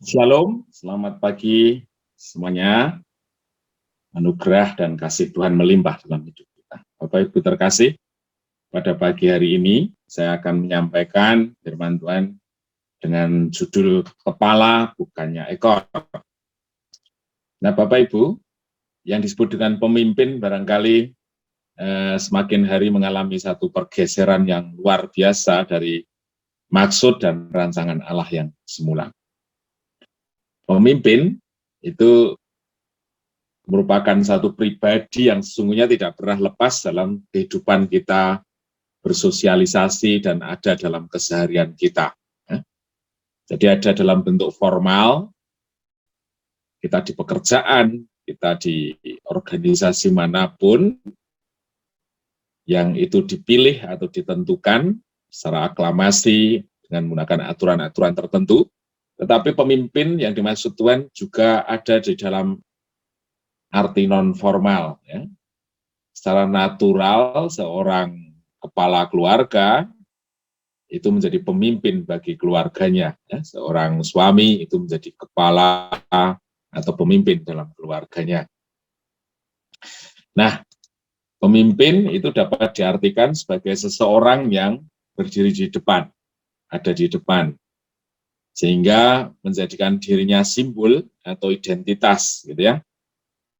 Shalom, selamat pagi semuanya. Anugerah dan kasih Tuhan melimpah dalam hidup kita. Bapak Ibu terkasih, pada pagi hari ini saya akan menyampaikan firman Tuhan dengan judul kepala bukannya ekor. Nah Bapak Ibu, yang disebut dengan pemimpin barangkali semakin hari mengalami satu pergeseran yang luar biasa dari maksud dan rancangan Allah yang semula. Pemimpin itu merupakan satu pribadi yang sesungguhnya tidak pernah lepas dalam kehidupan kita bersosialisasi dan ada dalam keseharian kita. Jadi ada dalam bentuk formal, kita di pekerjaan, kita di organisasi manapun, yang itu dipilih atau ditentukan secara aklamasi dengan menggunakan aturan-aturan tertentu, tetapi pemimpin yang dimaksud Tuhan juga ada di dalam arti non-formal. Ya. Secara natural, seorang kepala keluarga itu menjadi pemimpin bagi keluarganya. Ya. Seorang suami itu menjadi kepala atau pemimpin dalam keluarganya. Nah, pemimpin itu dapat diartikan sebagai seseorang yang berdiri di depan, ada di depan, sehingga menjadikan dirinya simbol atau identitas, gitu ya.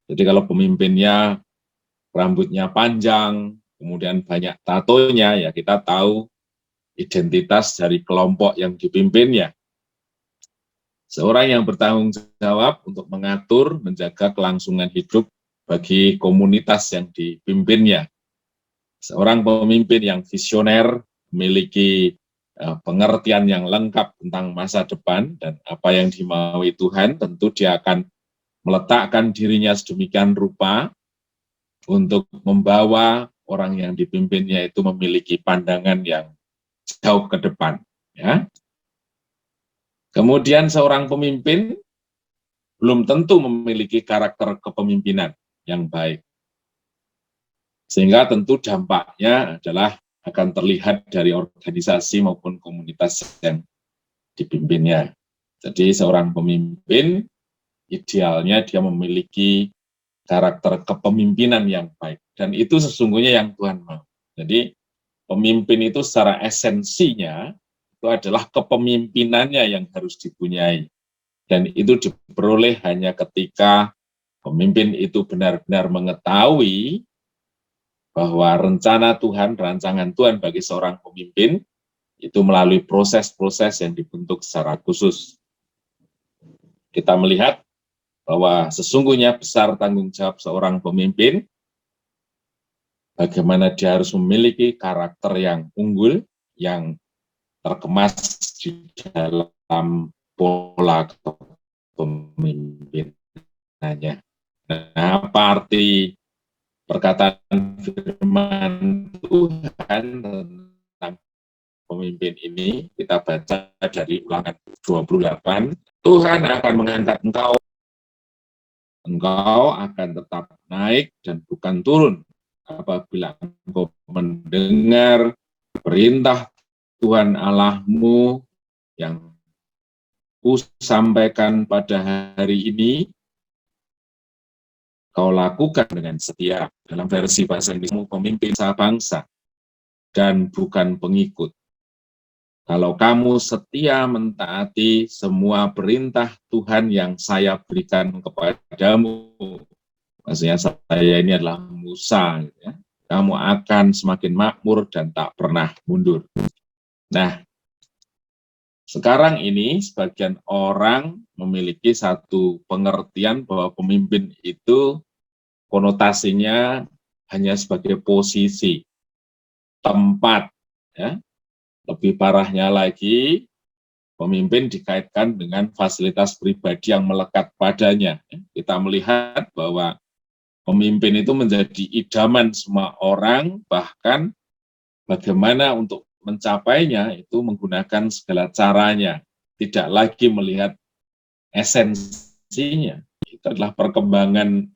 Jadi kalau pemimpinnya rambutnya panjang, kemudian banyak tatonya, ya kita tahu identitas dari kelompok yang dipimpinnya. Seorang yang bertanggung jawab untuk mengatur, menjaga kelangsungan hidup bagi komunitas yang dipimpinnya. Seorang pemimpin yang visioner, memiliki pengertian yang lengkap tentang masa depan dan apa yang dimaui Tuhan, tentu dia akan meletakkan dirinya sedemikian rupa untuk membawa orang yang dipimpinnya itu memiliki pandangan yang jauh ke depan. Ya. Kemudian seorang pemimpin belum tentu memiliki karakter kepemimpinan yang baik. Sehingga tentu dampaknya adalah akan terlihat dari organisasi maupun komunitas yang dipimpinnya. Jadi seorang pemimpin idealnya dia memiliki karakter kepemimpinan yang baik. Dan itu sesungguhnya yang Tuhan mau. Jadi pemimpin itu secara esensinya itu adalah kepemimpinannya yang harus dipunyai. Dan itu diperoleh hanya ketika pemimpin itu benar-benar mengetahui bahwa rencana Tuhan, rancangan Tuhan bagi seorang pemimpin itu melalui proses-proses yang dibentuk secara khusus. Kita melihat bahwa sesungguhnya besar tanggung jawab seorang pemimpin, bagaimana dia harus memiliki karakter yang unggul, yang terkemas di dalam pola kepemimpinannya. Nah, apa arti perkataan firman Tuhan tentang pemimpin ini? Kita baca dari Ulangan 28. Tuhan akan mengangkat engkau akan tetap naik dan bukan turun apabila engkau mendengar perintah Tuhan Allahmu yang kusampaikan pada hari ini, kau lakukan dengan setia. Dalam versi bahasa Inggris, pemimpin bangsa dan bukan pengikut. Kalau kamu setia mentaati semua perintah Tuhan yang saya berikan kepadamu, maksudnya saya ini adalah Musa, ya, kamu akan semakin makmur dan tak pernah mundur. Nah, sekarang ini sebagian orang memiliki satu pengertian bahwa pemimpin itu konotasinya hanya sebagai posisi, tempat, ya. Lebih parahnya lagi, pemimpin dikaitkan dengan fasilitas pribadi yang melekat padanya. Kita melihat bahwa pemimpin itu menjadi idaman semua orang, bahkan bagaimana untuk mencapainya itu menggunakan segala caranya, tidak lagi melihat esensinya. Itu adalah perkembangan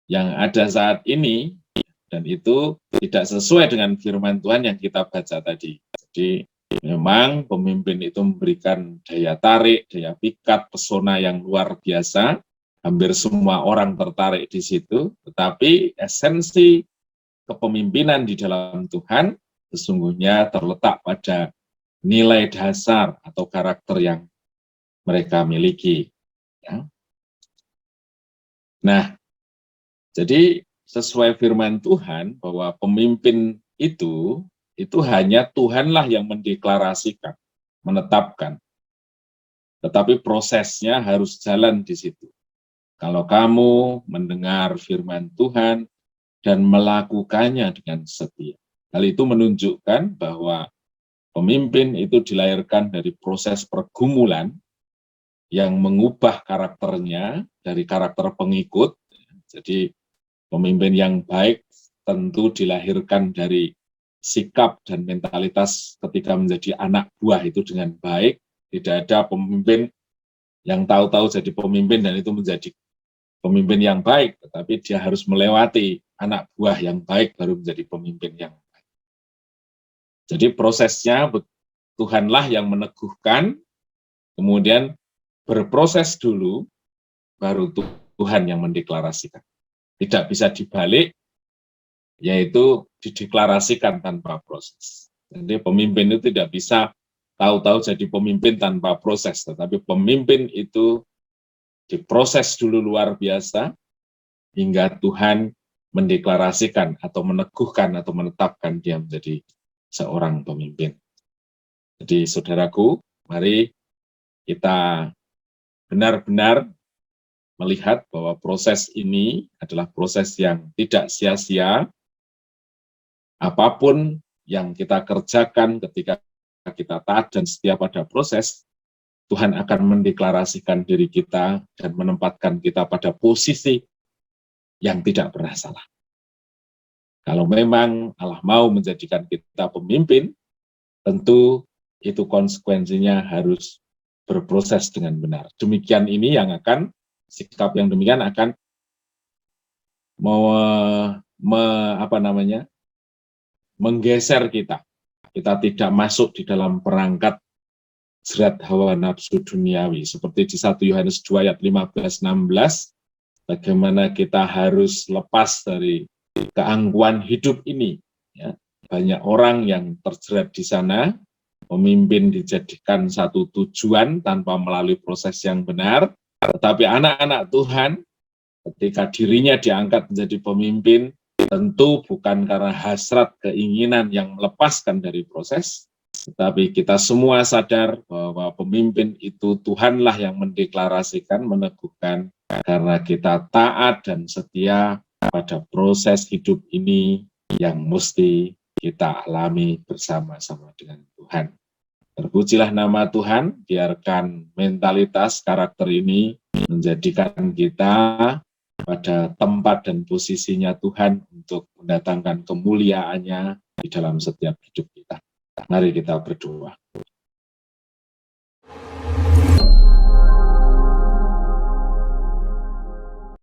yang ada saat ini, dan itu tidak sesuai dengan firman Tuhan yang kita baca tadi. Jadi memang pemimpin itu memberikan daya tarik, daya pikat, pesona yang luar biasa. Hampir semua orang tertarik di situ, tetapi esensi kepemimpinan di dalam Tuhan sesungguhnya terletak pada nilai dasar atau karakter yang mereka miliki. Ya. Nah, jadi sesuai firman Tuhan bahwa pemimpin itu hanya Tuhanlah yang mendeklarasikan, menetapkan. Tetapi prosesnya harus jalan di situ. Kalau kamu mendengar firman Tuhan dan melakukannya dengan setia. Hal itu menunjukkan bahwa pemimpin itu dilahirkan dari proses pergumulan yang mengubah karakternya dari karakter pengikut. Jadi pemimpin yang baik tentu dilahirkan dari sikap dan mentalitas ketika menjadi anak buah itu dengan baik. Tidak ada pemimpin yang tahu-tahu jadi pemimpin dan itu menjadi pemimpin yang baik, tetapi dia harus melewati anak buah yang baik baru menjadi pemimpin yang baik. Jadi prosesnya Tuhanlah yang meneguhkan, kemudian berproses dulu, baru Tuhan yang mendeklarasikan. Tidak bisa dibalik, yaitu dideklarasikan tanpa proses. Jadi pemimpin itu tidak bisa tahu-tahu jadi pemimpin tanpa proses, tetapi pemimpin itu diproses dulu luar biasa, hingga Tuhan mendeklarasikan atau meneguhkan atau menetapkan dia menjadi seorang pemimpin. Jadi saudaraku, mari kita benar-benar melihat bahwa proses ini adalah proses yang tidak sia-sia. Apapun yang kita kerjakan ketika kita taat dan setia pada proses, Tuhan akan mendeklarasikan diri kita dan menempatkan kita pada posisi yang tidak pernah salah. Kalau memang Allah mau menjadikan kita pemimpin, tentu itu konsekuensinya harus berproses dengan benar. Demikian ini yang akan, sikap yang demikian akan menggeser kita. Kita tidak masuk di dalam perangkat jerat hawa nafsu duniawi. Seperti di 1 Yohanes 2 ayat 15-16, bagaimana kita harus lepas dari keangkuhan hidup ini. Ya. Banyak orang yang terjerat di sana, pemimpin dijadikan satu tujuan tanpa melalui proses yang benar, tetapi anak-anak Tuhan, ketika dirinya diangkat menjadi pemimpin, tentu bukan karena hasrat keinginan yang melepaskan dari proses, tetapi kita semua sadar bahwa pemimpin itu Tuhanlah yang mendeklarasikan, meneguhkan, karena kita taat dan setia pada proses hidup ini yang mesti kita alami bersama-sama dengan Tuhan. Terpujilah nama Tuhan, biarkan mentalitas karakter ini menjadikan kita pada tempat dan posisinya Tuhan untuk mendatangkan kemuliaan-Nya di dalam setiap hidup kita. Mari kita berdoa.